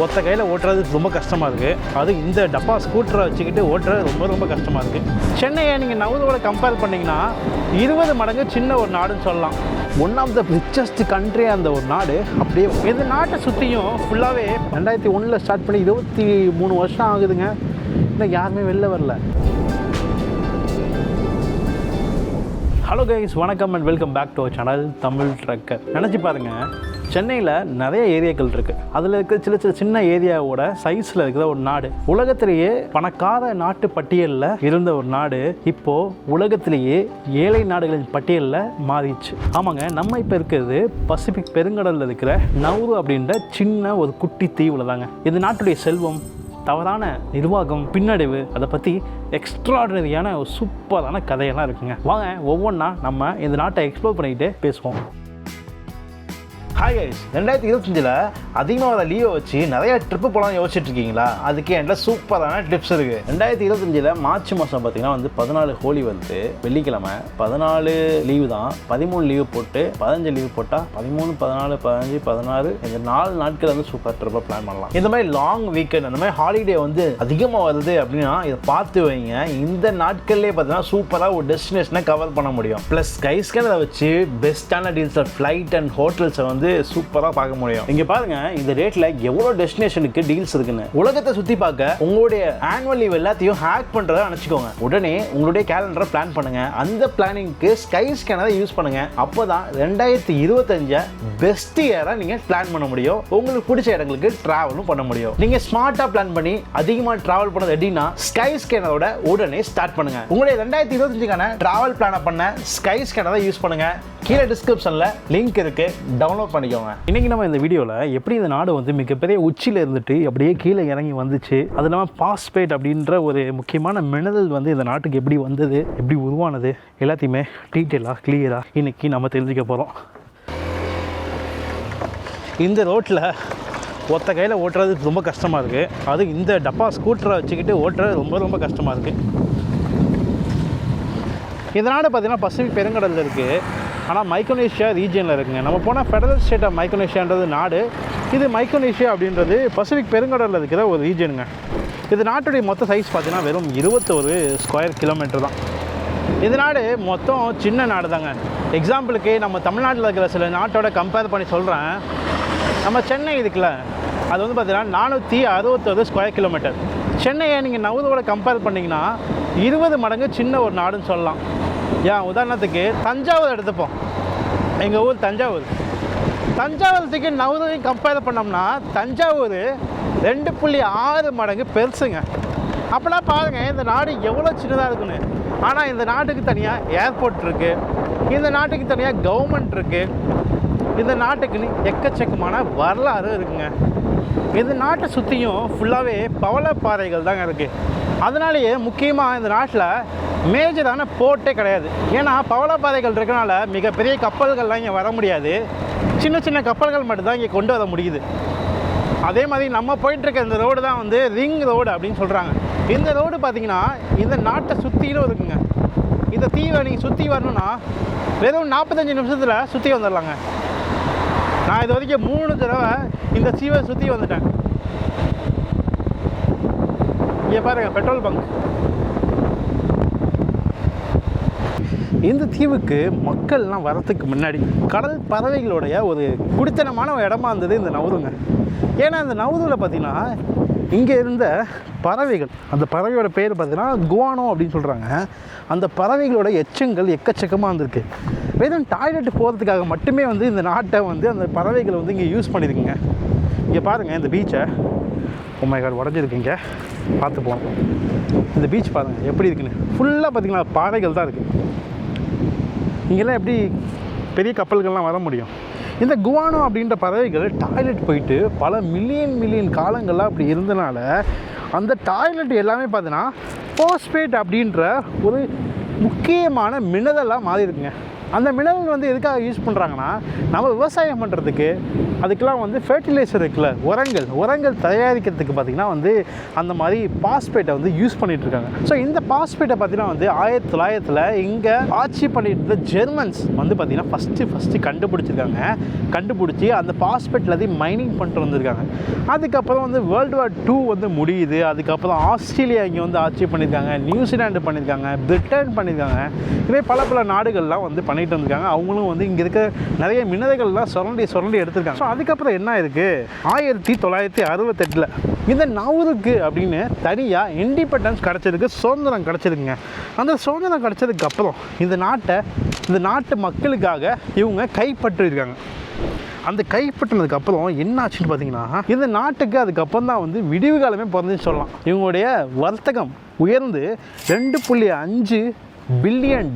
ஒத்த கையில் ஓட்டுறது ரொம்ப கஷ்டமாக இருக்குது. அது இந்த டப்பா ஸ்கூட்டரை வச்சுக்கிட்டு ஓட்டுறது ரொம்ப ரொம்ப கஷ்டமாக இருக்குது. சென்னையை நீங்கள் நவுரோட கம்பேர் பண்ணிங்கன்னா 20 மடங்கு சின்ன ஒரு நாடுன்னு சொல்லலாம். One of the richest country அந்த ஒரு நாடு. அப்படியே இந்த நாட்டை சுற்றியும் ஃபுல்லாகவே 2001 ஸ்டார்ட் பண்ணி 23 வருஷம் ஆகுதுங்க. இன்னும் யாருமே வெளில வரல. ஹலோ கைஸ், வணக்கம் and welcome back to our channel Tamil trucker. நினச்சி பாருங்கள், சென்னையில் நிறைய ஏரியாக்கள் இருக்குது. அதில் இருக்கிற சின்ன ஏரியாவோட சைஸில் இருக்கிற ஒரு நாடு. உலகத்திலேயே பணக்கார நாட்டு பட்டியலில் இருந்த ஒரு நாடு இப்போது உலகத்திலேயே ஏழை நாடுகளின் பட்டியலில் மாறிடுச்சு. ஆமாங்க, நம்ம இப்போ இருக்கிறது பசிபிக் பெருங்கடலில் இருக்கிற நவுரு அப்படின்ற சின்ன ஒரு குட்டி தீவில் தாங்க. இந்த நாட்டுடைய செல்வம், தவறான நிர்வாகம், பின்னடைவு, அதை பற்றி எக்ஸ்ட்ராடனரியான ஒரு சூப்பரான கதையெல்லாம் இருக்குங்க. வாங்க ஒவ்வொன்றா நம்ம இந்த நாட்டை எக்ஸ்ப்ளோர் பண்ணிக்கிட்டு பேசுவோம். ஹாய் கைஸ், 2025 அதிகமாக வர லீவை வச்சு நிறைய ட்ரிப்பு போகலாம் யோசிச்சுட்டு இருக்கீங்களா? அதுக்கு என்கிட்ட சூப்பரான டிப்ஸ் இருக்குது. 2025 மார்ச் மாதம் பார்த்தீங்கன்னா 14 ஹோலி வந்து வெள்ளிக்கிழமை, 14 லீவு தான். 13 லீவு போட்டு 15 லீவு போட்டால் 13, 14, 15, 16 இந்த 4 நாட்கள் வந்து சூப்பர் ட்ரிப்பை பிளான் பண்ணலாம். இந்த மாதிரி லாங் வீக்கெண்ட், அந்த மாதிரி ஹாலிடே வந்து அதிகமாக வருது அப்படின்னா இதை பார்த்து வைங்க. இந்த நாட்கள்லேயே பார்த்தீங்கன்னா சூப்பராக ஒரு டெஸ்டினேஷனை கவர் பண்ண முடியும். ப்ளஸ் ஸ்கைஸ்கேன் அதை வச்சு பெஸ்ட்டான டீல்ஸில் ஃப்ளைட் அண்ட் ஹோட்டல்ஸை வந்து சூப்பரா பார்க்க முடியும். இங்க பாருங்க, இந்த ரேட்ல எவ்வளவு டெஸ்டினேஷனுக்கு டீல்ஸ் இருக்குன்னு. உலகத்தை சுத்தி பார்க்க உங்களுடைய ஆனுவல் லீவ் எல்லாத்தையும் ஹேக் பண்றத நினைச்சுக்கோங்க. உடனே உங்களுடைய கேலண்டரை பிளான் பண்ணுங்க. அந்த பிளானிங்க்கு ஸ்கைஸ்கேனரை யூஸ் பண்ணுங்க. அப்பதான் 2025 பெஸ்ட் இயரா நீங்க பிளான் பண்ண முடியும். உங்களுக்கு பிடிச்ச இடங்களுக்கு டிராவலும் பண்ண முடியும். நீங்க ஸ்மார்ட்டா பிளான் பண்ணி அதிகமா டிராவல் பண்ணது எப்படின்னா ஸ்கைஸ்கேனரோட உடனே ஸ்டார்ட் பண்ணுங்க. உங்களுடைய 2025க்கான டிராவல் பிளான பண்ண ஸ்கைஸ்கேனரை யூஸ் பண்ணுங்க. கீழே டிஸ்கிரிப்ஷன்ல லிங்க் இருக்கு, டவுன்லோட் பண்ணிக்கோங்க. இன்னைக்கு நம்ம இந்த வீடியோவில் எப்படி இந்த நாடு வந்து மிகப்பெரிய உச்சியில் இருந்துட்டு அப்படியே கீழே இறங்கி வந்துச்சு, அது இல்லாமல் பாஸ்பேட் அப்படின்ற ஒரு முக்கியமான மினரல் வந்து இந்த நாட்டுக்கு எப்படி வந்தது, எப்படி உருவானது, எல்லாத்தையுமே டீட்டெயிலாக கிளியராக இன்னைக்கு நம்ம தெரிஞ்சுக்க போகிறோம். இந்த ரோட்டில் ஒத்த கையில் ஓட்டுறது ரொம்ப கஷ்டமாக இருக்குது. அது இந்த டப்பா ஸ்கூட்டரை வச்சுக்கிட்டு ஓட்டுறது ரொம்ப ரொம்ப கஷ்டமாக இருக்குது. இந்த நாடு பார்த்திங்கன்னா பசிபிக் பெருங்கடலில் இருக்குது. ஆனால் மைக்ரோனேஷியா ரீஜனில் இருக்குங்க. நம்ம போனால் ஃபெடரல் ஸ்டேட் ஆஃப் மைக்ரோனேஷியான்றது நாடு. இது மைக்ரோனேஷியா அப்படின்றது பசிபிக் பெருங்கடலில் இருக்கிற ஒரு ரீஜனுங்க. இது நாட்டுடைய மொத்த சைஸ் பார்த்தீங்கன்னா வெறும் 21 ஸ்கொயர் கிலோமீட்டர் தான். இது நாடு மொத்தம் சின்ன நாடு தாங்க. எக்ஸாம்பிளுக்கு நம்ம தமிழ்நாட்டில் இருக்கிற சில நாட்டோட கம்பேர் பண்ணி சொல்கிறேன். நம்ம சென்னை இருக்குல்ல, அது வந்து பார்த்தீங்கன்னா 461 ஸ்கொயர் கிலோமீட்டர். சென்னையை நீங்கள் நவுரோட கம்பேர் பண்ணிங்கன்னா 20 மடங்கு சின்ன ஒரு நாடுன்னு சொல்லலாம். ஏன் உதாரணத்துக்கு தஞ்சாவூர் எடுத்துப்போம். எங்கள் ஊர் தஞ்சாவூரத்துக்கு நவுரையும் கம்பேர் பண்ணோம்னா தஞ்சாவூர் 2.6 மடங்கு பெருசுங்க. அப்போலாம் பாருங்கள் இந்த நாடு எவ்வளோ சின்னதாக இருக்குன்னு. ஆனால் இந்த நாட்டுக்கு தனியாக ஏர்போர்ட் இருக்குது, இந்த நாட்டுக்கு தனியாக கவர்மெண்ட் இருக்குது, இந்த நாட்டுக்குன்னு எக்கச்சக்கமான வரலாறு இருக்குங்க. இந்த நாட்டை சுற்றியும் ஃபுல்லாகவே பவளப்பாறைகள் தாங்க இருக்குது. அதனாலேயே முக்கியமாக இந்த நாட்டில் மேஜரான போர்ட்டே கிடையாது. ஏன்னா பவளப்பாறைகள் இருக்கனால மிகப்பெரிய கப்பல்கள்லாம் இங்கே வர முடியாது. சின்ன சின்ன கப்பல்கள் மட்டும்தான் இங்கே கொண்டு வர முடியுது. அதே மாதிரி நம்ம போயிட்டுருக்க இந்த ரோடு தான் வந்து ரிங் ரோடு அப்படின்னு சொல்கிறாங்க. இந்த ரோடு பார்த்திங்கன்னா இந்த நாட்டை சுற்றிலும் இருக்குங்க. இந்த தீவை நீங்கள் சுற்றி வரணுன்னா வெறும் 45 நிமிஷத்தில் சுற்றி வந்துடலாங்க. நான் இது வரைக்கும் 3 தடவை இந்த தீவை சுற்றி வந்துட்டேன். இங்கே பாருங்கள், பெட்ரோல் பங்க். இந்த தீவுக்கு மக்கள்லாம் வரத்துக்கு முன்னாடி கடல் பறவைகளுடைய ஒரு குடித்தனமான ஒரு இடமா இருந்தது இந்த நவுருங்க. ஏன்னா இந்த நவுருவில் பார்த்திங்கன்னா இங்கே இருந்த பறவைகள், அந்த பறவையோட பேர் பார்த்திங்கன்னா குவானோ அப்படின்னு சொல்கிறாங்க. அந்த பறவைகளோட எச்சங்கள் எக்கச்சக்கமாக இருந்திருக்கு. வெறும் டாய்லெட் போகிறதுக்காக மட்டுமே வந்து இந்த நாட்டை வந்து அந்த பறவைகளை வந்து இங்கே யூஸ் பண்ணியிருக்குங்க. இங்கே பாருங்கள் இந்த பீச்சை, உண்மைக்காடு உடஞ்சிருக்குங்க, பார்த்து போகணும். இந்த பீச் பாருங்கள் எப்படி இருக்குன்னு. ஃபுல்லாக பார்த்திங்கன்னா பாறைகள் தான் இருக்குது. இங்கெல்லாம் எப்படி பெரிய கப்பல்கள்லாம் வர முடியும்? இந்த குவானோ அப்படின்ற பறவைகள் டாய்லெட் போயிட்டு பல மில்லியன் காலங்கள்லாம் அப்படி இருந்தனால அந்த டாய்லெட் எல்லாமே பார்த்தீங்கன்னா பாஸ்பேட் அப்படின்ற ஒரு முக்கியமான மினரலாக மாறி இருக்குங்க. அந்த மினரல் வந்து எதுக்காக யூஸ் பண்ணுறாங்கன்னா, நம்ம விவசாயம் பண்ணுறதுக்கு அதுக்கெல்லாம் வந்து ஃபெர்டிலைசர் இருக்குல்ல, உரங்கள் தயாரிக்கிறதுக்கு பார்த்திங்கன்னா வந்து அந்த மாதிரி பாஸ்பேட்டை வந்து யூஸ் பண்ணிகிட்டு இருக்காங்க. ஸோ இந்த பாஸ்பேட்டை பார்த்திங்கன்னா வந்து 1900 இங்கே ஆட்சி பண்ணிட்டு இருந்த ஜெர்மன்ஸ் வந்து பார்த்திங்கன்னா ஃபஸ்ட்டு கண்டுபிடிச்சி அந்த பாஸ்பேட் எல்லாத்தையும் மைனிங் பண்ணிட்டு வந்திருக்காங்க. அதுக்கப்புறம் வந்து வேர்ல்டு வார் 2 வந்து முடியுது. அதுக்கப்புறம் ஆஸ்திரேலியா இங்கே வந்து ஆட்சி பண்ணியிருக்காங்க, நியூசிலாண்டு பண்ணியிருக்காங்க, பிரிட்டன் பண்ணியிருக்காங்க. இதே பல நாடுகள்லாம் வந்து பண்ணிட்டு வந்திருக்காங்க. அவங்களும் வந்து இங்கே இருக்க நிறைய மினரல்கள்லாம் சுரண்டி எடுத்திருக்காங்க. ஸோ அதுக்கப்புறம் என்ன இருக்குது, 1968 இந்த நவுருக்கு அப்படின்னு தனியாக இண்டிபெண்டன்ஸ் கிடச்சிருக்கு, சுதந்திரம் கிடச்சிருக்குங்க. அந்த சுதந்திரம் கிடச்சதுக்கு அப்புறம் இந்த நாட்டு மக்களுக்காக இவங்க கைப்பற்றிருக்காங்க. அந்த கைப்பற்றினதுக்கப்புறம் என்ன ஆச்சுன்னு பார்த்தீங்கன்னா, இந்த நாட்டுக்கு அதுக்கப்புறம் தான் வந்து விடிவு காலமே பிறந்துன்னு சொல்லலாம். இவங்களுடைய வர்த்தகம் உயர்ந்து $2.5 பில்லியன்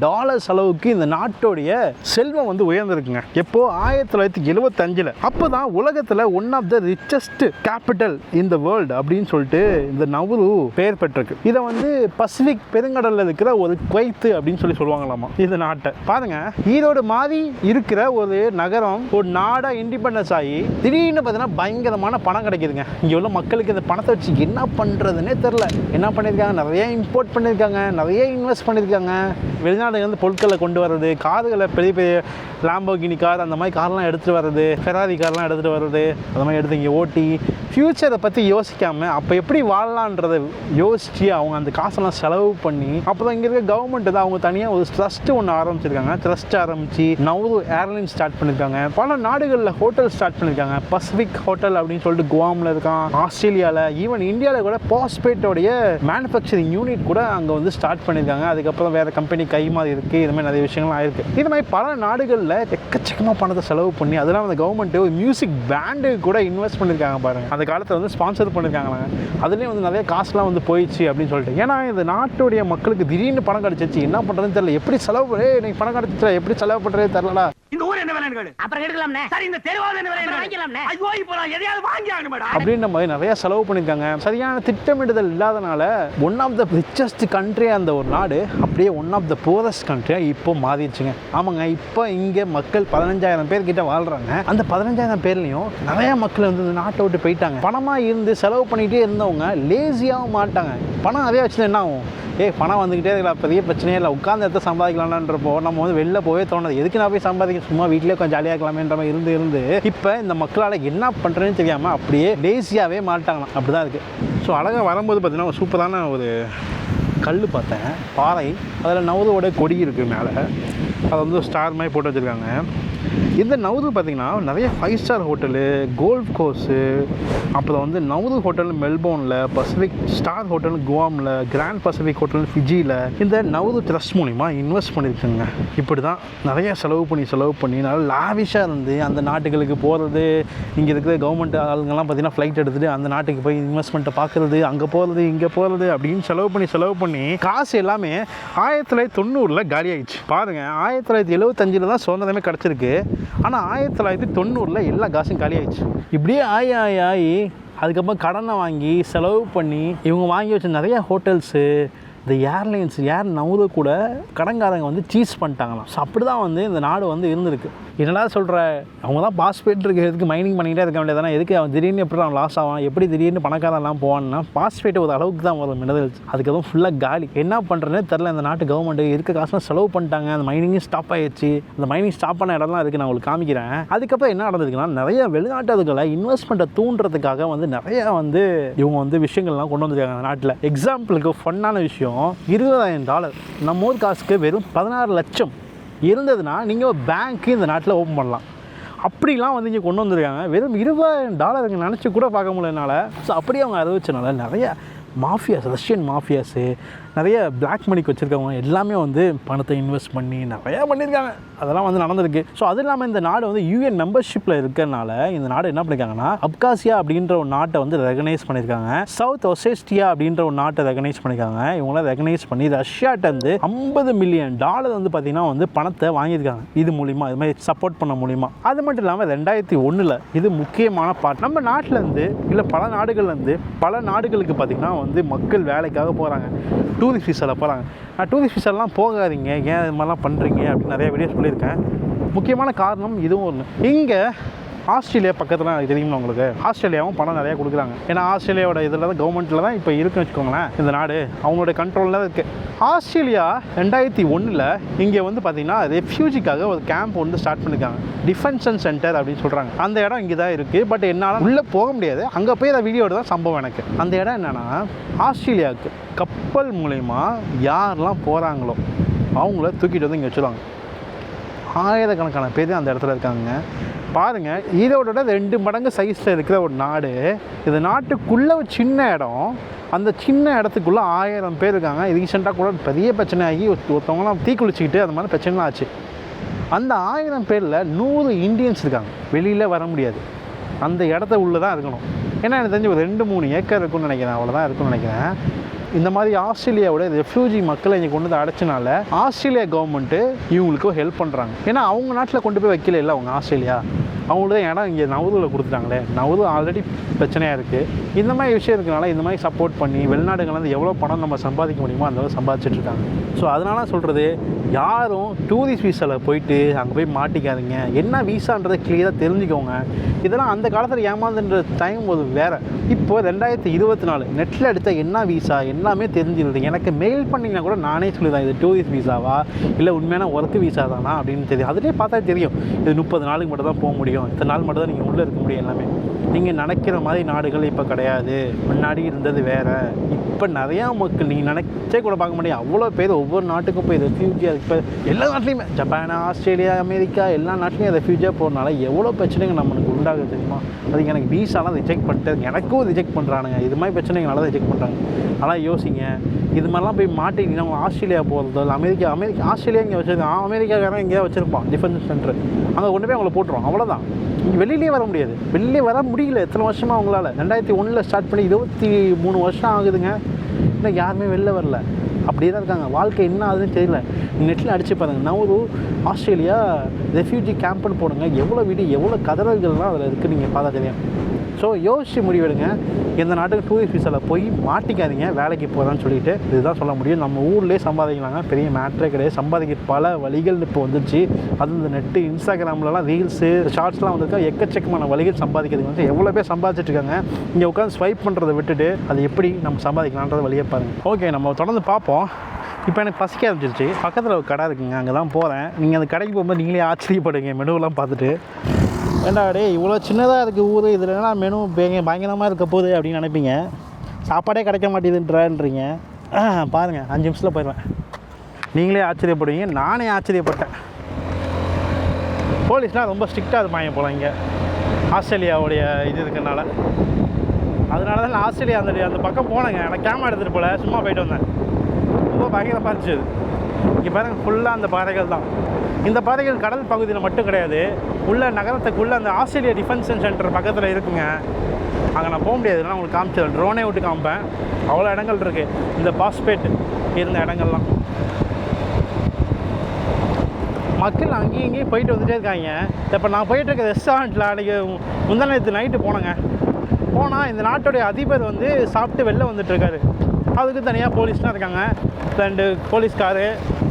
அளவுக்கு இந்த நாட்டோடைய செல்வம் வந்து உயர்ந்திருக்குங்க. எப்போ 1975 அப்போ தான் உலகத்தில் one of the richest capital in the world அப்படின்னு சொல்லிட்டு இந்த நவுரு பெயர் பெற்றிருக்கு. இதை வந்து பசிபிக் பெருங்கடலில் இருக்கிற ஒரு குவைத்து அப்படின்னு சொல்லுவாங்களாமா. இந்த நாட்டை பாருங்க, ஈரோடு மாதிரி இருக்கிற ஒரு நகரம் ஒரு நாடா இண்டிபெண்டன்ஸ் ஆகி திடீர்னு பார்த்தீங்கன்னா பயங்கரமான பணம் கிடைக்குதுங்க. இங்கே உள்ள மக்களுக்கு இந்த பணத்தை வச்சு என்ன பண்ணுறதுன்னே தெரில. என்ன பண்ணியிருக்காங்க, நிறைய இம்போர்ட் பண்ணியிருக்காங்க, நிறைய இன்வெஸ்ட் பண்ணியிருக்காங்க. வெளிநாடுலேருந்து பொருட்களை கொண்டு வர்றது, கார்களை பெரிய லாம்போகினி கார் அந்த மாதிரி கார்லாம் எடுத்துகிட்டு வர்றது, ஃபெராரி கார்லாம் எடுத்துகிட்டு வர்றது, அந்த மாதிரி எடுத்து இங்கே ஓட்டி ஃப்யூச்சரை பற்றி யோசிக்காமல் அப்போ எப்படி வாழலான்றதை யோசித்து அவங்க அந்த காசெல்லாம் செலவு பண்ணி அப்புறம் இங்கே இருக்க கவர்மெண்ட் தான் அவங்க தனியாக ஒரு ட்ரஸ்ட்டு ஒன்று ஆரம்பிச்சிருக்காங்க. ட்ரஸ்ட் ஆரம்பித்து நவுரு ஏர்லைன்ஸ் ஸ்டார்ட் பண்ணியிருக்காங்க. பல நாடுகளில் ஹோட்டல் ஸ்டார்ட் பண்ணியிருக்காங்க. பசிபிக் ஹோட்டல் அப்படின்னு சொல்லிட்டு குவாமில் இருக்கான், ஆஸ்திரேலியாவில், ஈவன் இந்தியாவில் கூட பாஸ்பேட்டோடைய மேனுஃபேக்சரிங் யூனிட் கூட அங்கே வந்து ஸ்டார்ட் பண்ணியிருக்காங்க. அதுக்கப்புறம் வேறு கம்பெனி கை மாதிரி இருக்குது. இது மாதிரி நிறைய விஷயங்கள்லாம் இருக்குது. இது மாதிரி பல நாடுகளில் எக்கச்சக்கமாக பணத்தை செலவு பண்ணி அதெல்லாம் அந்த கவர்மெண்ட்டு ஒரு மியூசிக் பேண்டு கூட இன்வெஸ்ட் பண்ணியிருக்காங்க பாருங்கள். அந்த காலத்தில் வந்து ஸ்பான்சர் பண்ணியிருக்காங்க. அதுலேயும் வந்து நிறைய காசுலாம் வந்து போயிடுச்சு அப்படின்னு சொல்லிட்டு. ஏன்னா இந்த நாட்டுடைய மக்களுக்கு திடீர்னு பணம் கிடச்சிச்சு, என்ன பண்ணுறதுன்னு தெரியல. எப்படி செலவு பண்ணி எனக்கு பணம் கிடச்சிச்சா, எப்படி செலவு பண்ணுறதே தெரியலடா. இந்த ஊர் என்ன விலைன்னு அப்புறம் எடுக்கலாம்னே. சரி, இந்த தெருவாவது என்ன விலை வாங்கிக்கலாம்னே. ஐயோ இப்போ நான் எதையாவது வாங்கி ஆகணும் மேடம் அப்படின்ற மாதிரி நிறைய செலவு பண்ணியிருக்காங்க. சரியான திட்டமிடுதல் இல்லாதனால ஒன் ஆஃப் த ரிச்சஸ்ட் கண்ட்ரியாக அந்த ஒரு நாடு அப்படியே ஒன் ஆஃப் த புவரஸ்ட் கண்ட்ரியாக இப்போ மாறிடுச்சுங்க. ஆமாங்க, இப்போ இங்கே மக்கள் 15,000 பேர் கிட்ட வாழ்கிறாங்க. அந்த 15,000 பேர்லையும் நிறைய மக்கள் வந்து இந்த நாட்டை விட்டு போயிட்டாங்க. பணமாக இருந்து செலவு பண்ணிகிட்டே இருந்தவங்க லேசியாகவும் மாட்டாங்க. பணம் நிறைய வச்சுட்டு என்ன ஆகும், பணம் வந்துக்கிட்டே இருக்கலாம், பெரிய பிரச்சனையே இல்லை, உட்காந்து எடுத்து சம்பாதிக்கலான்றப்போ நம்ம வந்து வெளில போவே தோணுது. எதுக்கு நான் போய் சம்பாதிக்க, சும்மா வீட்டிலே கொஞ்சம் ஜாலியாக இருக்கலாமேன்ற மாதிரி இருந்து இப்போ இந்த மக்களால் என்ன பண்ணுறதுன்னு தெரியாமல் அப்படியே லேசியாகவே மாட்டாங்களாம். அப்படி தான் இருக்குது. ஸோ அழகாக வரும்போது பார்த்திங்கன்னா ஒரு சூப்பரான ஒரு கல் பார்த்தேன், பாறை. அதில் நவுரோட கொடி இருக்குது மேலே. அதை வந்து ஸ்டார் மாதிரி போட்டு வச்சுருக்காங்க. இந்த நவுரு பார்த்திங்கன்னா நிறைய 5 ஸ்டார் ஹோட்டலு, கோல்ஃப் கோர்ஸு, அப்புறம் வந்து நவுரு ஹோட்டல் மெல்போர்னில், பசிபிக் ஸ்டார் ஹோட்டல் குவாமில், கிராண்ட் பசிபிக் ஹோட்டல் ஃபிஜியில் இந்த நவுரு ட்ரஸ்ட் மூலிமா இன்வெஸ்ட் பண்ணியிருக்காங்க. இப்படி தான் நிறைய செலவு பண்ணி நல்லா லாவிஷாக இருந்து அந்த நாட்டுகளுக்கு போகிறது. இங்கே இருக்கிற கவர்மெண்ட் ஆளுங்கெல்லாம் பார்த்திங்கன்னா ஃப்ளைட் எடுத்துகிட்டு அந்த நாட்டுக்கு போய் இன்வெஸ்ட்மெண்ட்டை பார்க்குறது, அங்கே போகிறது இங்கே போகிறது அப்படின்னு செலவு பண்ணி காசு எல்லாமே 1990 காலி ஆகிடுச்சு. பாருங்கள், 1975 தான் சுதந்திரமே கிடச்சிருக்கு. ஆனால் 1990 எல்லா காசும் காலி ஆயிடுச்சு. இப்படியே ஆகி அதுக்கப்புறம் கடனை வாங்கி செலவு பண்ணி இவங்க வாங்கி வச்ச நிறைய ஹோட்டல்ஸு, இந்த ஏர்லைன்ஸ், நவுரு கூட கடன்காரங்க வந்து சீஸ் பண்ணிட்டாங்களாம். ஸோ அப்படி தான் வந்து இந்த நாடு வந்து இருந்திருக்கு. என்னடா சொல்கிற, அவங்க தான் பாஸ்பேட் இருக்கிறதுக்கு மைனிங் பண்ணிகிட்டே இருக்க வேண்டியதானே, எதுக்கு அவன் திடீர்னு எப்படி அவன் லாஸ் ஆவான், எப்படி திடீர்னு பணக்காரெல்லாம் போவான்னா பாஸ்பேட் ஒரு அளவுக்கு தான் வரும் மினரல்ஸ். அதுக்கப்புறம் ஃபுல்லாக காலி. என்ன பண்ணுறதுனே தெரில. இந்த நாட்டு கவர்மெண்ட் இருக்க காசுலாம் செலவு பண்ணிட்டாங்க. அந்த மைனிங்கும் ஸ்டாப் ஆகிடுச்சு. அந்த மைனிங் ஸ்டாப் பண்ண இடம்லாம் இருக்குது, நான் உங்களுக்கு காமிக்கிறேன். அதுக்கப்புறம் என்ன நடந்ததுக்குன்னா, நிறைய வெளிநாட்டுகளை இன்வெஸ்ட்மெண்ட்டை தூண்டுறதுக்காக வந்து நிறையா வந்து இவங்க வந்து விஷயங்கள்லாம் கொண்டு வந்துருக்காங்க அந்த நாட்டில். எக்ஸாம்பிளுக்கு ஃபன்னான விஷயம், $20,000 நம்ம ஊர் காசுக்கு வெறும் 16 லட்சம் இருந்ததுன்னா நீங்கள் ஒரு பேங்க்கு இந்த நாட்டில் ஓப்பன் பண்ணலாம். அப்படிலாம் வந்து இங்கே கொண்டு வந்துருக்காங்க. வெறும் $20,000 நினச்சி கூட பார்க்க முடியலனால. ஸோ அப்படியே அவங்க அறிவிச்சனால நிறைய மாஃபியாஸ், ரஷ்யன் மாஃபியாஸு, நிறைய பிளாக் மணிக்கு வச்சுருக்கவங்க எல்லாமே வந்து பணத்தை இன்வெஸ்ட் பண்ணி நிறையா பண்ணியிருக்காங்க. அதெல்லாம் வந்து நடந்திருக்கு. ஸோ அது இல்லாமல் இந்த நாடு வந்து UN மெம்பர்ஷிப்பில் இருக்கிறனால இந்த நாடு என்ன பண்ணியிருக்காங்கன்னா, அப்காசியா அப்படின்ற ஒரு நாட்டை வந்து ரெகனைஸ் பண்ணியிருக்காங்க. சவுத் ஒசேஸ்டியா அப்படின்ற ஒரு நாட்டை ரெகனைஸ் பண்ணியிருக்காங்க. இவங்களாம் ரெகனைஸ் பண்ணி ரஷ்யாட்டேருந்து $50 மில்லியன் வந்து பார்த்திங்கன்னா வந்து பணத்தை வாங்கியிருக்காங்க. இது மூலிமா, இது மாதிரி சப்போர்ட் பண்ண மூலிமா. அது மட்டும் இல்லாமல் 2001 இது முக்கியமான பார்ட், நம்ம நாட்டிலேருந்து இல்லை பல நாடுகள்லேருந்து பல நாடுகளுக்கு பார்த்திங்கன்னா வந்து மக்கள் வேலைக்காக போகிறாங்க, டூரிஸ்ட் விசாவில் போகிறாங்க. டூரிஸ்ட் விசாலாம் போகாதீங்க, ஏன் இது மாதிரிலாம் பண்ணுறீங்க அப்படின்னு நிறைய வீடியோ சொல்லியிருக்கேன். முக்கியமான காரணம் இதுவும் ஒன்று. இங்கே ஆஸ்திரேலியா பக்கத்தில் தெரியுமா உங்களுக்கு, ஆஸ்திரேலியாவும் பணம் நிறையா கொடுக்குறாங்க. ஏன்னா ஆஸ்திரேலியாவோட இதில் தான் கவர்மெண்ட்டில் தான் இப்போ இருக்குன்னு வச்சுக்கோங்களேன். இந்த நாடு அவங்களோட கண்ட்ரோலில் தான் இருக்குது. ஆஸ்திரேலியா 2001 இங்கே வந்து பார்த்திங்கன்னா ரெஃப்யூஜிக்காக ஒரு கேம்ப் வந்து ஸ்டார்ட் பண்ணியிருக்காங்க. டிஃபென்ஷன் சென்டர் அப்படின்னு சொல்கிறாங்க. அந்த இடம் இங்கே தான் இருக்குது. பட் என்னால் உள்ளே போக முடியாது. அங்கே போய் அதை வீடியோட தான் சம்பவம் எனக்கு. அந்த இடம் என்னென்னா, ஆஸ்திரேலியாவுக்கு கப்பல் மூலயமா யாரெல்லாம் போகிறாங்களோ அவங்கள தூக்கிட்டு வந்து இங்கே வச்சுருவாங்க. ஆயிரக்கணக்கான பேர் அந்த இடத்துல இருக்காங்க. பாருங்கள், இதோட 2 மடங்கு சைஸில் இருக்கிற ஒரு நாடு. இது நாட்டுக்குள்ளே ஒரு சின்ன இடம். அந்த சின்ன இடத்துக்குள்ளே 1000 பேர் இருக்காங்க. ரீசெண்டாக கூட பெரிய பிரச்சனை ஆகி ஒருத்தவங்களாம் தீக்குளிச்சிக்கிட்டு அந்த மாதிரி பிரச்சனைலாம் ஆச்சு. அந்த 1000 பேரில் 100 இந்தியன்ஸ் இருக்காங்க. வெளியில் வர முடியாது. அந்த இடத்த உள்ளே தான் இருக்கணும். ஏன்னா எனக்கு தெரிஞ்சு ஒரு 2-3 ஏக்கர் இருக்குன்னு நினைக்கிறேன். அவ்வளோதான் இருக்குன்னு நினைக்கிறேன். இந்த மாதிரி ஆஸ்திரேலியாவோட ரெஃப்யூஜி மக்களை இங்கே கொண்டு வந்து அடைச்சனால ஆஸ்திரேலியா கவர்மெண்ட்டு இவங்களுக்கு ஹெல்ப் பண்ணுறாங்க. ஏன்னா அவங்க நாட்டில் கொண்டு போய் வைக்கல இல்லை அவங்க ஆஸ்திரேலியா, அவங்களுக்கு தான் இடம் இங்கே நவூரில் கொடுத்துட்டாங்களே. நவூர் ஆல்ரெடி பிரச்சனையாக இருக்குது. இந்த மாதிரி விஷயம் இருக்கிறனால இந்த மாதிரி சப்போர்ட் பண்ணி வெளிநாடுகள்லேருந்து எவ்வளோ பணம் நம்ம சம்பாதிக்க முடியுமோ அந்த அளவு சம்பாதிச்சிட்ருக்காங்க. ஸோ அதனால சொல்கிறது, யாரும் டூரிஸ்ட் வீசாவில் போயிட்டு அங்கே போய் மாட்டிக்காதீங்க. என்ன வீசான்றதை கிளியராக தெரிஞ்சுக்கோங்க. இதெல்லாம் அந்த காலத்தில் ஏமாந்துன்ற டைம் ஒரு வேறு. இப்போது 2024 நெட்டில் எடுத்த என்ன வீசா எல்லாமே தெரிஞ்சிருது. எனக்கு மெயில் பண்ணிங்கன்னா கூட நானே சொல்லிடுறேன், இது டூரிஸ்ட் வீசாவா இல்லை உண்மையான ஒர்க் வீசா தானா அப்படின்னு தெரியும். அதிலே பார்த்தா தெரியும், இது 30 நாளுக்கு மட்டும் தான் போக முடியும், இத்தனை நாள் மட்டும் தான் நீங்கள் உள்ளே இருக்க முடியும். எல்லாமே நீங்கள் நினைக்கிற மாதிரி நாடுகள் இப்போ கிடையாது. முன்னாடி இருந்தது வேறு. இப்போ நிறையா மக்கள் நீங்கள் நினைச்சே கூட பார்க்க முடியும். அவ்வளோ பேர் ஒவ்வொரு நாட்டுக்கும் போய் ரெஃப்யூஜியாக இப்போ எல்லா நாட்டிலையுமே, ஜப்பான், ஆஸ்திரேலியா, அமெரிக்கா எல்லா நாட்டிலையும் ரெஃப்யூஜியாக போகிறனால எவ்வளோ பிரச்சனைகள் நம்மளுக்கு உண்டாகுது தெரியுமா. அதுக்கு எனக்கு வீசாலாம் ரிஜெக்ட் பண்ணிட்டு எனக்கும் ரிஜெக்ட் பண்ணுறானுங்க. இது மாதிரி பிரச்சனைகளால ரிஜெக்ட் பண்ணுறாங்க. ஆனால் யோசிங்க, இது மாதிரிலாம் போய் மாட்டிங்கன்னா அவங்க ஆஸ்திரேலியா போகிறதோ இல்லை அமெரிக்கா ஆஸ்திரேலியா இங்கே வச்சுருக்கான், அமெரிக்காக்காரன் எங்கேயா வச்சுருப்பான் டிஃபென்ஸ் சென்டர், அங்கே கொண்டு போய் அவங்கள போட்டுருவோம். அவ்வளோதான். இங்கே வெளியிலே வர முடியாது. வெளியிலே வர முடியல எத்தனை வருஷமாக அவங்களால. 2001 ஸ்டார்ட் பண்ணி 23 வருஷம் ஆகுதுங்க. இன்னும் யாருமே வெளில வரல. அப்படியே தான் இருக்காங்க. வாழ்க்கை என்ன ஆகுதுன்னு தெரியல. நெட்டில் அடித்து பாருங்கள், நவூரு ஆஸ்திரேலியா ரெஃப்யூஜி கேம்ப்னு போடுங்க, எவ்வளோ வீடு எவ்வளோ கதறல்கள்லாம் அதில் இருக்குது நீங்கள் பார்த்தா தெரியும். ஸோ யோசிச்சு முடிவெடுங்க. எந்த நாட்டுக்கு டூரிஸ்ட் விசாவில் போய் மாட்டிக்காதீங்க வேலைக்கு போகிறான்னு சொல்லிட்டு. இதுதான் சொல்ல முடியும். நம்ம ஊர்லேயே சம்பாதிக்கலாங்க, பெரிய மேட்ரே கிடையாது. சம்பாதிக்க பல வழிகள் இப்போ வந்துச்சு. அது இந்த நெட்டு இன்ஸ்டாகிராம்லலாம் ரீல்ஸு ஷார்ட்ஸ்லாம் வந்துருக்கா, எக்கச்சக்கமான வழிகள் சம்பாதிக்கிறதுக்கு வந்து எவ்வளோ பேர் சம்பாதிச்சிட்ருக்காங்க. இங்கே உட்காந்து ஸ்வைப் பண்ணுறதை விட்டுட்டு அது எப்படி நம்ம சம்பாதிக்கலான்றதை வழியே பாருங்கள். ஓகே, நம்ம தொடர்ந்து பார்ப்போம். இப்போ எனக்கு பசிக்க ஆரம்பிச்சிருச்சு. பக்கத்தில் ஒரு கடை இருக்குங்க, அங்கே தான் போகிறேன். நீங்கள் அந்த கடைக்கு போகும்போது நீங்களே ஆச்சரியப்படுங்க மெனுவெலாம் பார்த்துட்டு. ஏண்டா டே இவ்வளோ சின்னதாக இருக்குது ஊர், இதுலலாம் மெனு பயங்கரமாக இருக்க போகுது அப்படின்னு நினைப்பீங்க. சாப்பாடே கிடைக்க மாட்டேதுன்றீங்க. பாருங்கள், 5 நிமிஷத்தில் போயிடுவேன். நீங்களே ஆச்சரியப்படுவீங்க, நானே ஆச்சரியப்பட்டேன். போலீஸ்னால் ரொம்ப ஸ்ட்ரிக்டாக இருப்பாங்க போல இங்கே ஆஸ்திரேலியாவுடைய இது இருக்கிறனால. அதனால தான் நான் ஆஸ்திரேலியா அந்த பக்கம் போனேங்க. எனக்கு கேமரா எடுத்துகிட்டு போல சும்மா போயிட்டு வந்தேன். ரொம்ப பயங்கரமாக இருந்துச்சு. இங்கே பாருங்கள், ஃபுல்லாக அந்த பாறைகள் தான். இந்த பாறைகள் கடல் பகுதியில் மட்டும் கிடையாது, உள்ள நகரத்துக்குள்ளே அந்த ஆஸ்திரேலியா டிஃபென்ஷன் சென்டர் பக்கத்தில் இருக்குங்க. அங்கே நான் போக முடியாது, நான் உங்களுக்கு காமிச்சிடறேன். ட்ரோனே விட்டு காமிப்பேன். அவ்வளோ இடங்கள் இருக்குது இந்த பாஸ்பேட் இருந்த இடங்கள்லாம். மக்கள் அங்கேயும் இங்கேயும் போயிட்டு வந்துகிட்டே இருக்காங்க. இப்போ நான் போயிட்டுருக்க ரெஸ்டாரண்ட்டில் அன்றைக்கி முந்தானத்து நைட்டு போனேங்க. போனால் இந்த நாட்டுடைய அதிபர் வந்து சாப்பிட்டு வெளில வந்துட்டுருக்காரு. அதுக்கு தனியாக போலீஸ்லாம் இருக்காங்க, 2 போலீஸ்காரு.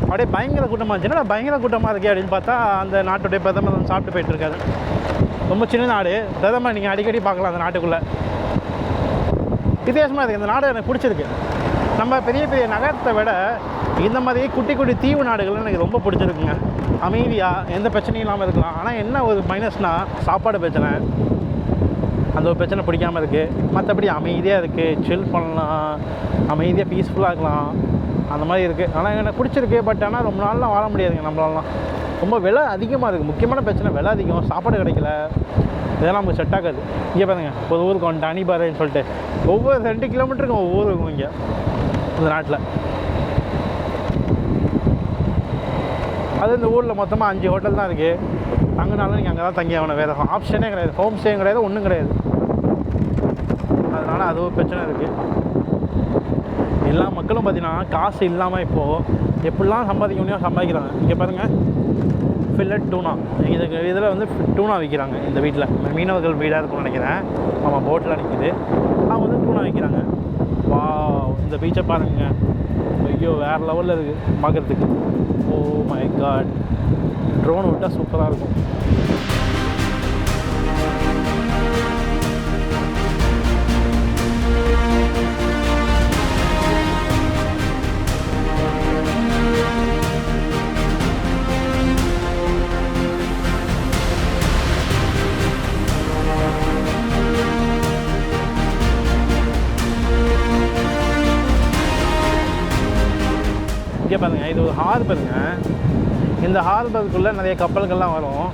அப்படியே பயங்கர கூட்டமாக இருந்துச்சு. என்னடா பயங்கர கூட்டமாக இருக்கே அப்படின்னு பார்த்தா அந்த நாட்டுடைய பிரதமர் வந்து சாப்பிட்டு போயிட்டுருக்காரு. ரொம்ப சின்ன நாடு, பிரதமர் நீங்கள் அடிக்கடி பார்க்கலாம் அந்த நாட்டுக்குள்ளே. வித்தியாசமாக இருக்குது இந்த நாடு. எனக்கு பிடிச்சிருக்கு. நம்ம பெரிய பெரிய நகரத்தை விட இந்த மாதிரி குட்டி குட்டி தீவு நாடுகள் எனக்கு ரொம்ப பிடிச்சிருக்குங்க. அமைதியாக எந்த பிரச்சனையும் இல்லாமல் இருக்கலாம். ஆனால் என்ன ஒரு மைனஸ்னால் சாப்பாடு பிரச்சனை. அந்த ஒரு பிரச்சனை பிடிக்காமல் இருக்குது. மற்றபடி அமைதியாக இருக்குது, சில் பண்ணலாம், அமைதியாக பீஸ்ஃபுல்லாக இருக்கலாம், அந்த மாதிரி இருக்குது. ஆனால் எனக்கு பிடிச்சிருக்கு. பட் ஆனால் ரொம்ப நாள்லாம் வாழ முடியாதுங்க நம்மளாலாம். ரொம்ப விலை அதிகமாக இருக்குது. முக்கியமான பிரச்சனை விலை அதிகம், சாப்பாடு கிடைக்கல, இதெல்லாம் நமக்கு செட் ஆகாது. இங்கே பாருங்க, ஒரு ஊருக்கு வந்துட்டு அணிபாறைன்னு சொல்லிட்டு ஒவ்வொரு 2 கிலோமீட்டருக்கும் ஒவ்வொரு இருக்கும் இங்கே இந்த நாட்டில். அது இந்த ஊரில் மொத்தமாக 5 ஹோட்டல் தான் இருக்குது. தங்கினாலும் நீங்கள் அங்கே தான் தங்கி ஆகணும். வேறு ஆப்ஷனே கிடையாது. ஹோம் ஸ்டேயும் கிடையாது, ஒன்றும் கிடையாது. அதனால் அது ஒரு பிரச்சனை இருக்குது. எல்லா மக்களும் பார்த்திங்கன்னா காசு இல்லாமல் இப்போது எப்படிலாம் சம்பாதிக்க முடியும் சம்பாதிக்கிறாங்க. இங்கே பாருங்கள், ஃபில்லட் டூனா. இதில் வந்து டூனா விற்கிறாங்க இந்த வீட்டில். மீனவர்கள் வீடாக இருக்கும்னு நினைக்கிறேன். ஆமாம், போட்டில் நிற்கிது. அவங்க வந்து டூனா விற்கிறாங்க. வா, இந்த பீச்சை பாருங்க. ஐயோ வேறு லெவலில் இருக்குது பார்க்குறதுக்கு. ஓ மை காட், ட்ரோன் விட்டால் சூப்பராக இருக்கும். இங்கே பாருங்க, இது ஒரு ஹார்பருங்க. இந்த ஹார்பருக்குள்ளே நிறைய கப்பல்கள்லாம் வரும்.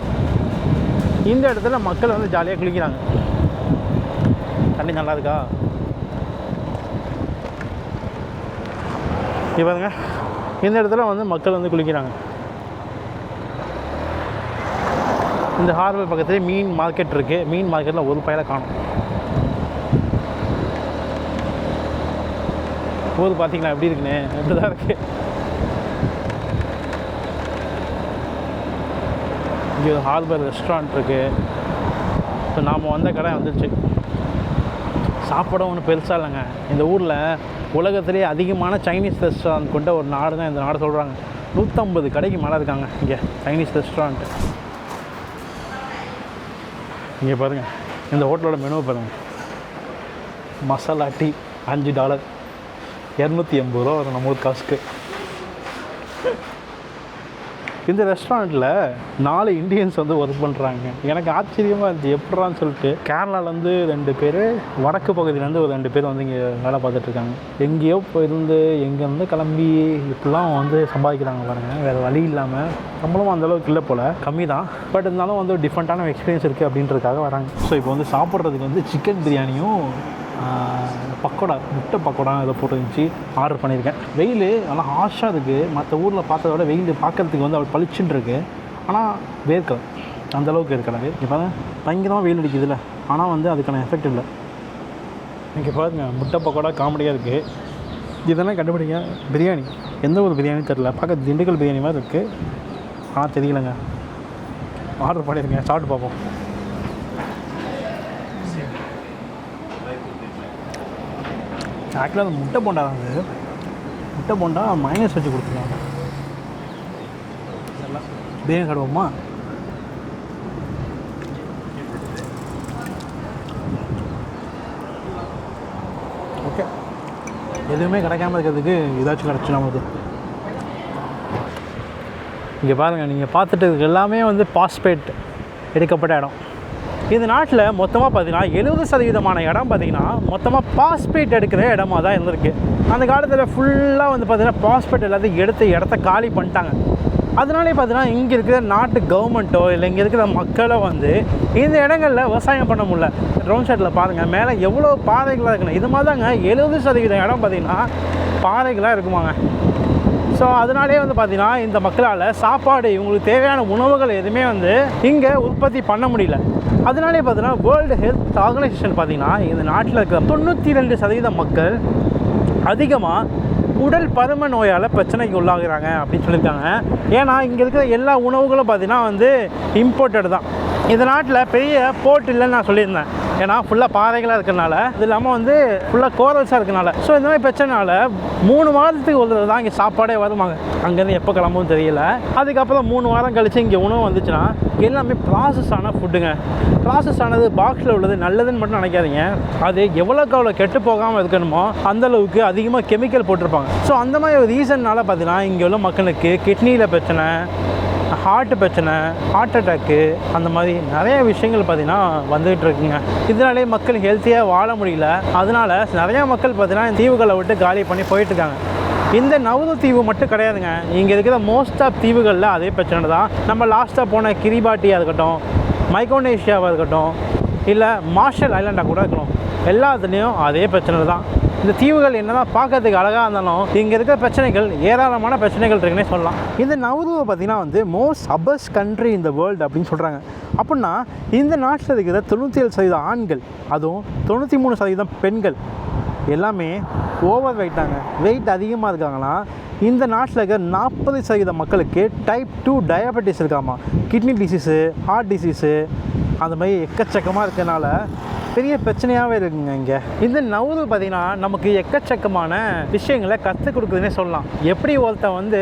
இந்த இடத்துல மக்கள் வந்து ஜாலியாக குளிக்கிறாங்க. தண்ணி நல்லா இருக்கா? இங்கே பாருங்க, இந்த இடத்துல வந்து மக்கள் வந்து குளிக்கிறாங்க. இந்த ஹார்பர் பக்கத்துலேயே மீன் மார்க்கெட் இருக்குது. மீன் மார்க்கெட்டில் ஒரு பையில காணும். ஊர் பார்த்தீங்களா எப்படி இருக்குன்னு? எப்படி தான் இருக்குது. இங்கே ஒரு ஹார்பர் ரெஸ்டாரண்ட் இருக்குது. இப்போ நாம் வந்த கடை வந்துடுச்சு. சாப்பாடும் ஒன்றும் பெருசாக இல்லைங்க. இந்த ஊரில் உலகத்துலேயே அதிகமான சைனீஸ் ரெஸ்டாரண்ட் கொண்ட ஒரு நாடு தான் இந்த நாடு சொல்கிறாங்க. 150 கடைக்கு மேலே இருக்காங்க இங்கே சைனீஸ் ரெஸ்டாரண்ட்டு. இங்கே பாருங்கள், இந்த ஹோட்டலோட மெனுவை பாருங்கள். மசாலா டீ $5, 280 ரூபா வரும் நம்ம ஊர் காசுக்கு. இந்த ரெஸ்டாரண்ட்டில் 4 இந்தியன்ஸ் வந்து ஒர்க் பண்ணுறாங்க. எனக்கு ஆச்சரியமாக இருந்துச்சு எப்படான்னு சொல்லிட்டு. கேரளாலேருந்து 2 பேர், வடக்கு பகுதியிலேருந்து ஒரு 2 பேர் வந்து இங்கே வேலை பார்த்துட்ருக்காங்க. எங்கேயோ போயிருந்து எங்கேருந்து கிளம்பி இப்படிலாம் வந்து சம்பாதிக்கிறாங்க பாருங்கள். வேறு வழி இல்லாமல். சம்பளம் அந்தளவுக்கு இல்லை போல், கம்மி தான். பட் இருந்தாலும் வந்து டிஃப்ரெண்ட்டான எக்ஸ்பீரியன்ஸ் இருக்குது அப்படின்றதுக்காக வராங்க. ஸோ இப்போ வந்து சாப்பிட்றதுக்கு வந்து சிக்கன் பிரியாணியும் பக்கோடா, முட்டை பக்கோடா இதை போட்டு இருந்துச்சு. ஆர்டர் பண்ணியிருக்கேன். வெயில் நல்லா ஹாஷாக இருக்குது. மற்ற ஊரில் பார்த்தத விட வெயில் பார்க்குறதுக்கு வந்து அவள் பளிச்சுன்னு இருக்குது. ஆனால் வேர்க்கலை அந்தளவுக்கு இருக்கிறது. இப்போ தான் பயங்கரமாக வெயில் அடிக்குதுல்ல, ஆனால் வந்து அதுக்கான எஃபெக்ட் இல்லை. இங்கே பாருங்க, முட்டை பக்கோடா காமெடியாக இருக்குது. இதெல்லாம் கண்டுபிடிங்க. பிரியாணி எந்த ஒரு பிரியாணி தெரில, பார்க்க திண்டுக்கல் பிரியாணி மாதிரி இருக்குது. ஆனால் தெரியலைங்க. ஆர்டர் பண்ணியிருக்கேன், சாப்பிட்டு பார்ப்போம். ஆக்சுவலாக அது முட்டை போண்டா தான். அது முட்டை போண்டா மைனஸ் வச்சு கொடுத்துருக்காங்க. இதெல்லாம் பிரியாணி சாப்பிடுவோமா? ஓகே, எதுவுமே கிடைக்காம இருக்கிறதுக்கு ஏதாச்சும் கிடச்சி நமக்கு. இங்கே பாருங்கள், நீங்கள் பார்த்துட்டு எல்லாமே வந்து பாஸ்பேட் எடுக்கப்பட்ட இடம். இந்த நாட்டில் மொத்தமாக பார்த்தீங்கன்னா 70% இடம் பார்த்திங்கன்னா மொத்தமாக பாஸ்பேட் எடுக்கிற இடமா தான் இருந்திருக்கு. அந்த காலத்தில் ஃபுல்லாக வந்து பார்த்திங்கன்னா பாஸ்பேட் எல்லாத்தையும் எடுத்து இடத்த காலி பண்ணிட்டாங்க. அதனாலே பார்த்தீங்கன்னா இங்கே இருக்கிற நாட்டு கவர்மெண்ட்டோ இல்லை இங்கே இருக்கிற மக்களோ வந்து இந்த இடங்களில் விவசாயம் பண்ண முடியல. ட்ரோன் ஷாட்டில் பாருங்கள், மேலே எவ்வளோ பாறைகளாக இருக்குன்னு. இது மாதிரி தாங்க 70% இடம் பார்த்திங்கன்னா பாறைகளாக இருக்குமாங்க. ஸோ அதனாலே வந்து பார்த்திங்கன்னா இந்த மக்களால் சாப்பாடு, இவங்களுக்கு தேவையான உணவுகள் எதுவுமே வந்து இங்கே உற்பத்தி பண்ண முடியல. அதனாலே பார்த்தீங்கன்னா வேர்ல்டு ஹெல்த் ஆர்கனைசேஷன் பார்த்திங்கன்னா இந்த நாட்டில் இருக்கிற 92% மக்கள் அதிகமாக உடல் பரும நோயால் பிரச்சனைக்கு உள்ளாகிறாங்க அப்படின்னு சொல்லியிருக்காங்க. ஏன்னா இங்கே இருக்கிற எல்லா உணவுகளும் பார்த்திங்கன்னா வந்து இம்போர்ட்டட் தான். இந்த நாட்டில் பெரிய போர்ட் இல்லைன்னு நான் சொல்லியிருந்தேன். ஏன்னா ஃபுல்லாக பாறைகளாக இருக்கிறனால, அது இல்லாமல் வந்து ஃபுல்லாக கோரல்ஸாக இருக்கிறனால. ஸோ இந்த மாதிரி பிரச்சனைனால 3 வாரத்துக்கு ஒரு தடவை தான் இங்கே சாப்பாடே வருவாங்க. அங்கேருந்து எப்போ கிளம்பும் தெரியல. அதுக்கப்புறம் 3 வாரம் கழித்து இங்கே உணவு வந்துச்சுன்னா எல்லாமே ப்ராசஸ் ஆன ஃபுட்டுங்க. ப்ராசஸ் ஆனது பாக்ஸில் உள்ளது நல்லதுன்னு மட்டும் நினைக்காதீங்க. அது எவ்வளோக்கு அவ்வளோ கெட்டு போகாமல் இருக்கணுமோ அந்தளவுக்கு அதிகமாக கெமிக்கல் போட்டிருப்பாங்க. ஸோ அந்த மாதிரி ஒரு ரீசன்னால் பார்த்தீங்கன்னா இங்கே உள்ள மக்களுக்கு கிட்னியில் பிரச்சனை, ஹார்ட்டு பிரச்சனை, ஹார்ட் அட்டாக்கு, அந்த மாதிரி நிறைய விஷயங்கள் பார்த்திங்கன்னா வந்துகிட்டு இருக்குங்க. இதனாலே மக்கள் ஹெல்த்தியாக வாழ முடியல. அதனால் நிறையா மக்கள் பார்த்திங்கன்னா தீவுகளை விட்டு காலி பண்ணி போயிட்டுருக்காங்க. இந்த நவுரு தீவு மட்டும் கிடையாதுங்க. இங்கே இருக்கிற மோஸ்ட் ஆஃப் தீவுகளில் அதே பிரச்சனை தான். நம்ம லாஸ்ட்டாக போன கிரிபாட்டியாக இருக்கட்டும், மைக்ரோனேஷியாவாக இருக்கட்டும், இல்லை மார்ஷல் ஐலாண்டாக கூட இருக்கணும், எல்லாத்துலேயும் அதே பிரச்சனை தான். இந்த தீவுகள் என்ன தான் பார்க்கறதுக்கு அழகாக இருந்தாலும் இங்கே இருக்கிற பிரச்சனைகள், ஏராளமான பிரச்சனைகள் இருக்குன்னே சொல்லலாம். இந்த நவுருவை பார்த்திங்கன்னா வந்து மோஸ்ட் அபஸ் கண்ட்ரி இந்த வேர்ல்டு அப்படின்னு சொல்கிறாங்க. அப்படின்னா இந்த நாட்டில் இருக்கிற 97% ஆண்கள், அதுவும் 93% பெண்கள் எல்லாமே ஓவர் வெயிட்டாங்க. வெயிட் அதிகமாக இருக்காங்கன்னா இந்த நாட்டில் இருக்கிற 40% மக்களுக்கு டைப் 2 டயபெட்டிஸ் இருக்காமா. கிட்னி டிசீஸு, ஹார்ட் டிசீஸு, அந்த மாதிரி எக்கச்சக்கமாக இருக்கிறதுனால பெரிய பிரச்சனையாகவே இருக்குங்க இங்கே. இந்த நவுரு பார்த்திங்கன்னா நமக்கு எக்கச்சக்கமான விஷயங்களை கற்றுக் கொடுக்குதுன்னே சொல்லலாம். எப்படி ஒருத்தன் வந்து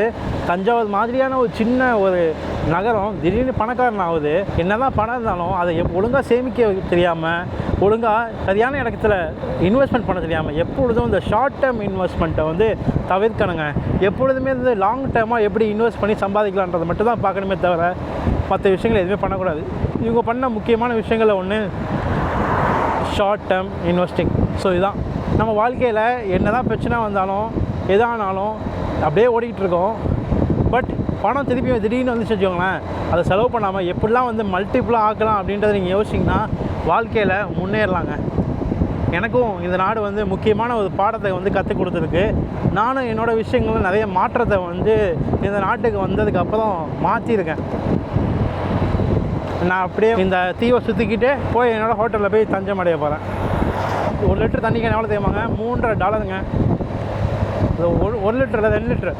தஞ்சாவூர் மாதிரியான ஒரு சின்ன ஒரு நகரம் திடீர்னு பணக்காரன் ஆகுது, என்ன தான் பணம் இருந்தாலும் அதை ஒழுங்காக சேமிக்க தெரியாமல், ஒழுங்காக சரியான இடத்துல இன்வெஸ்ட்மெண்ட் பண்ண தெரியாமல், எப்பொழுதும் இந்த ஷார்ட் டேர்ம் இன்வெஸ்ட்மெண்ட்டை வந்து தவிர்க்கணுங்க. எப்பொழுதுமே வந்து லாங் டேர்மாக எப்படி இன்வெஸ்ட் பண்ணி சம்பாதிக்கலான்றதை மட்டும் தான் பார்க்கணுமே தவிர மற்ற விஷயங்கள் எதுவுமே பண்ணக்கூடாது. இவங்க பண்ண முக்கியமான விஷயங்களில் ஒன்று ஷார்ட் டேர்ம் இன்வெஸ்டிங். ஸோ இதுதான் நம்ம வாழ்க்கையில் என்ன தான் பிரச்சனை வந்தாலும் எதானாலும் அப்படியே ஓடிக்கிட்டு இருக்கோம். பட் பணம் திருப்பி திடீர்னு வந்து வச்சுக்கோங்களேன், அதை செலவு பண்ணாமல் எப்படிலாம் வந்து மல்டிப்புளாக ஆக்கலாம் அப்படின்றத நீங்கள் யோசிச்சிங்கன்னா வாழ்க்கையில் முன்னேறலாங்க. எனக்கும் இந்த நாடு வந்து முக்கியமான ஒரு பாடத்தை வந்து கற்றுக் கொடுத்துருக்கு. நானும் என்னோடய விஷயங்களில் நிறைய மாற்றத்தை வந்து இந்த நாட்டுக்கு வந்ததுக்கப்புறம் மாற்றிருக்கேன். நான் அப்படியே இந்த தீவை சுற்றிக்கிட்டே போய் என்னோடய ஹோட்டலில் போய் தஞ்சம் அடைய போகிறேன். 1 லிட்டர் தண்ணிக்கு எவ்வளோ தெரியுமாங்க? $3.50. ஒரு லிட்டர் இல்லை 2 லிட்டரு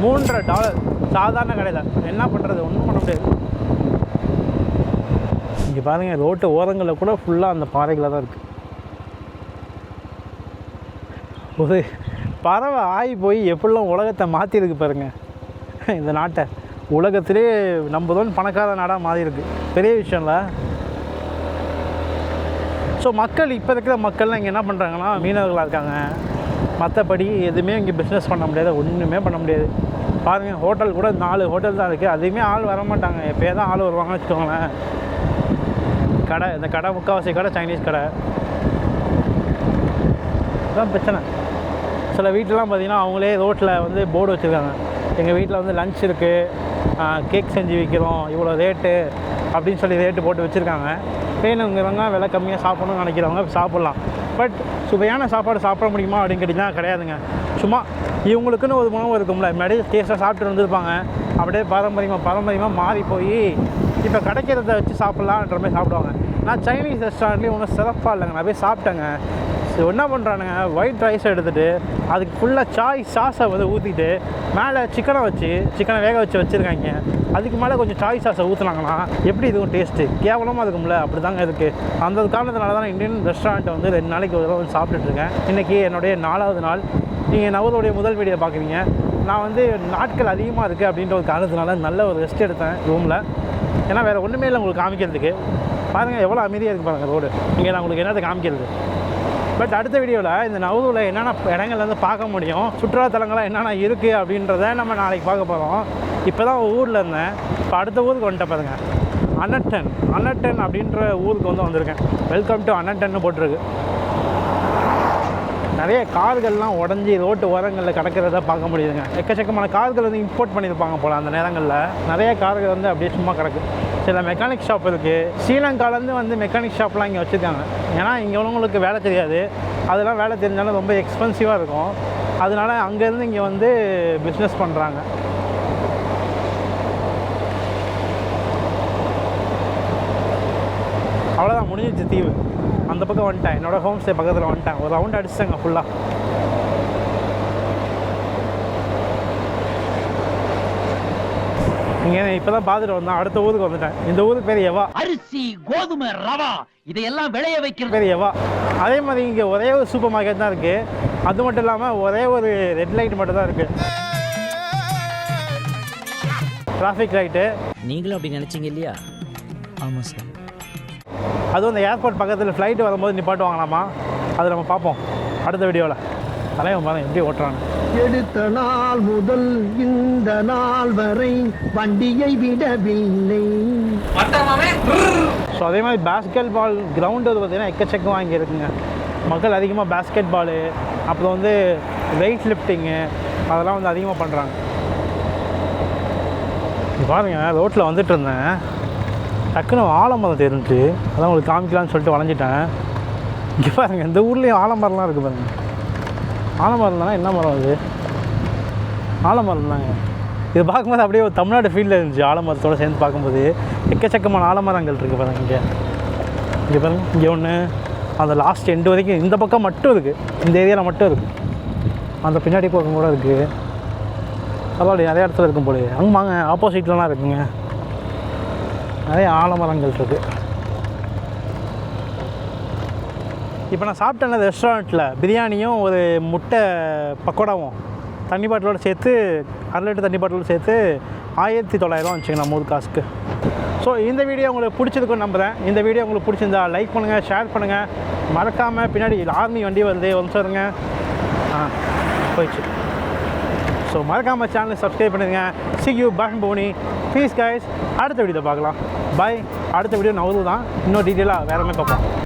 $3 சாதாரண கடையில். என்ன பண்ணுறது, ஒன்றும் பண்ண முடியாது. இங்கே பாருங்கள், ரோட்டு ஓரங்களில் கூட ஃபுல்லாக அந்த பாறைகளாக தான் இருக்குது. ஒரு பறவை ஆகி போய் எப்படிலாம் உலகத்தை மாற்றிருக்கு பாருங்கள். இந்த நாட்டை உலகத்திலே நம்புதோன்னு பணக்கார நாடாக மாறி இருக்கு. பெரிய விஷயம்ல. ஸோ மக்கள் இப்போ இருக்கிற மக்கள்லாம் இங்கே என்ன பண்ணுறாங்கன்னா மீனவர்களாக இருக்காங்க. மற்றபடி எதுவுமே இங்கே பிஸ்னஸ் பண்ண முடியாது, ஒன்றுமே பண்ண முடியாது. பாருங்கள், ஹோட்டல் கூட 4 ஹோட்டல் தான் இருக்குது. அதுவுமே ஆள் வர மாட்டாங்க. எப்போயே தான் ஆள் வருவாங்கன்னு வச்சுக்கோங்களேன். கடை, இந்த கடை முக்கால்வாசி கடை சைனீஸ் கடை. அதுதான் பிரச்சனை. சில வீட்டிலலாம் பார்த்திங்கன்னா அவங்களே ரோட்டில் வந்து போர்டு வச்சுருக்காங்க, எங்கள் வீட்டில் வந்து லஞ்ச் இருக்குது, கேக் செஞ்சு விற்கிறோம், இவ்வளோ ரேட்டு அப்படின்னு சொல்லி ரேட்டு போட்டு வச்சுருக்காங்க. வேணுங்கிறவங்க விலை கம்மியாக சாப்பிட்ணுன்னு நினைக்கிறவங்க சாப்பிட்லாம். பட் சுவையான சாப்பாடு சாப்பிட முடியுமா அப்படின்னு கேட்டிங்கன்னா கிடையாதுங்க. சும்மா இவங்களுக்குன்னு ஒரு உணவு இருக்கும்ல, முன்னாடி டேஸ்ட்டாக சாப்பிட்டு வந்துருப்பாங்க, அப்படியே பாரம்பரியமாக மாறி போய் இப்போ கிடைக்கிறத வச்சு சாப்பிட்லான்ற மாதிரி சாப்பிடுவாங்க. நான் சைனீஸ் ரெஸ்டாரண்ட்லேயும் ஒன்றும் சிறப்பாக இல்லைங்க, நான் போய் சாப்பிட்டேங்க. ஸோ என்ன பண்ணுறானுங்க, ஒயிட் ரைஸை எடுத்துகிட்டு அதுக்கு ஃபுல்லாக சாஸை வந்து ஊற்றிட்டு மேலே சிக்கனை வேக வச்சுருக்காங்க. அதுக்கு மேலே கொஞ்சம் சாஸை ஊற்றுனாங்கன்னா எப்படி இருக்கும் டேஸ்ட்டு? கேவலமாக இருக்கும்ல. அப்படி தாங்க இருக்குது. அந்த காரணத்தினால தான் இந்தியன் ரெஸ்டாரண்ட்டை வந்து 2 நாளைக்கு ஒரு தடவை வந்து சாப்பிட்டுட்ருக்கேன். இன்றைக்கி என்னுடைய 4வது நாள். நீங்கள் நவருடைய முதல் வீடியோ பார்க்குறீங்க. நான் வந்து நாட்கள் அதிகமாக இருக்குது அப்படின்ற ஒரு காரணத்தினால நல்ல ஒரு ரெஸ்ட் எடுத்தேன் ரூமில். ஏன்னா வேறு ஒன்றுமே இல்லை உங்களுக்கு காமிக்கிறதுக்கு. பாருங்கள் எவ்வளோ அமைதியாக இருக்குது பாருங்கள் ரோடு. இங்கே நான் உங்களுக்கு என்னத்தை காமிக்கிறது. பட் அடுத்த வீடியோவில் இந்த நவூரில் என்னென்ன இடங்கள் வந்து பார்க்க முடியும், சுற்றுலாத்தலங்களாக என்னென்ன இருக்குது அப்படின்றத நம்ம நாளைக்கு பார்க்க போகிறோம். இப்போ தான் ஊரில் இருந்தேன், இப்போ அடுத்த ஊருக்கு வந்துட்டேன் பாருங்கள். அன்னட்டன் அப்படின்ற ஊருக்கு வந்து வந்திருக்கேன். வெல்கம் டு அன்னட்டன்னு போட்டிருக்கு. நிறைய கார்கள்லாம் உடஞ்சி ரோட்டு ஓரங்களில் கிடக்கிறத பார்க்க முடியுதுங்க. எக்கச்சக்கமான கார்கள் வந்து இம்போர்ட் பண்ணியிருப்பாங்க போல் அந்த நேரங்களில். நிறைய கார்கள் வந்து அப்படியே சும்மா கிடக்கு. சில மெக்கானிக் ஷாப் இருக்குது. ஸ்ரீலங்காலேருந்து வந்து மெக்கானிக் ஷாப்லாம் இங்கே வச்சுருக்காங்க. ஏன்னா இங்கே உள்ளவங்களுக்கு வேலை தெரியாது, அதெல்லாம் வேலை தெரிஞ்சாலும் ரொம்ப எக்ஸ்பென்சிவாக இருக்கும். அதனால அங்கேருந்து இங்கே வந்து பிஸ்னஸ் பண்ணுறாங்க. அவ்வளோதான், முடிஞ்சிச்சு தீவு. அந்த பக்கம் வந்துட்டேன், என்னோடய ஹோம் ஸ்டே பக்கத்தில் வந்துட்டேன். ஒரு ரவுண்ட் அடிச்சிட்டேங்க ஃபுல்லாக. இங்கே இப்போ தான் பார்த்துட்டு வந்தேன். அடுத்த ஊருக்கு வந்துட்டேன். இந்த ஊருக்கு பேர் எவா. அரிசி, கோதுமை, ரவா இதையெல்லாம் விளைய வைக்கிற பேர் எவா. அதே மாதிரி இங்கே ஒரே ஒரு சூப்பர் மார்க்கெட் தான் இருக்குது. அது மட்டும் இல்லாமல் ஒரே ஒரு ரெட் லைட் மட்டும் தான் இருக்குது, டிராஃபிக் லைட்டு. நீங்களும் அப்படி நினச்சிங்க இல்லையா? ஆமாம் சார். அதுவும் அந்த ஏர்போர்ட் பக்கத்தில் ஃப்ளைட்டு வரும்போது நிப்பாட்டுவாங்களாமா. அது நம்ம பார்ப்போம் அடுத்த வீடியோவில். தலைவன் பாருங்க எப்படி ஓட்டுறாங்க. எடுத்த நாள் முதல் இந்த நாள் வரை வண்டியை விடவில்லை. ஸோ அதே மாதிரி பேஸ்கெட் பால் கிரவுண்டு வந்து பார்த்திங்கன்னா எக்கச்சக்கம் வாங்கி இருக்குங்க. மக்கள் அதிகமாக பேஸ்கெட் பாலு, அப்புறம் வந்து வெயிட் லிஃப்டிங்கு அதெல்லாம் வந்து அதிகமாக பண்ணுறாங்க. பாருங்கள், ரோட்டில் வந்துட்டு இருந்தேன், டக்குன்னு ஆலமரம் தெரிஞ்சு அதான் உங்களுக்கு காமிக்கலான்னு சொல்லிட்டு வளைஞ்சிட்டேன். இங்கே பாருங்கள், இந்த ஊர்லேயும் ஆலமரம்லாம் இருக்குது பாருங்கள். ஆலமரம் தானே, என்ன மரம் அது? ஆலமரம் தாங்க. இது பார்க்கும்போது அப்படியே ஒரு தமிழ்நாடு ஃபீல்டில் இருந்துச்சு. ஆலமரத்தோடு சேர்ந்து பார்க்கும்போது எக்கச்சக்கமான ஆலமரங்கள் இருக்குது பாருங்கள். இங்கே பாருங்கள், இங்கே ஒன்று, அந்த லாஸ்ட் எண்டு வரைக்கும் இந்த பக்கம் மட்டும் இருக்குது, இந்த ஏரியாவில் மட்டும் இருக்குது. அந்த பின்னாடி பக்கம் கூட இருக்குது. பரவாயில்ல, நிறைய இடத்துல இருக்கும் போல. அங்கே வாங்க, ஆப்போசிட்லலாம் இருக்குங்க, நிறைய ஆலமரங்கள் இருக்குது. இப்போ நான் சாப்பிட்டேன் ரெஸ்டாரண்ட்டில் பிரியாணியும் ஒரு முட்டை பக்கோடாவும் தண்ணி பாட்டிலோடு சேர்த்து 1/2 லிட்டர் தண்ணி பாட்டிலோடு சேர்த்து 1900 வந்துச்சுங்க நம்ம ஊர் காசுக்கு. ஸோ இந்த வீடியோ உங்களுக்கு பிடிச்சிருக்குன்னு நம்புகிறேன். இந்த வீடியோ உங்களுக்கு பிடிச்சிருந்தா லைக் பண்ணுங்கள், ஷேர் பண்ணுங்கள். மறக்காமல் பின்னாடி ஆர்மி வண்டி வருது வந்து சொல்லுங்க. போயிடுச்சு. ஸோ மறக்காமல் சேனலை சப்ஸ்கிரைப் பண்ணுங்க. see you back in Boni. Peace guys. அடுத்த வீடியோ பார்க்கலாம். பாய். அடுத்த வீடியோ நவரு தான் இன்னும் டீட்டெயிலாக வேறு மாதிரி பார்ப்போம்.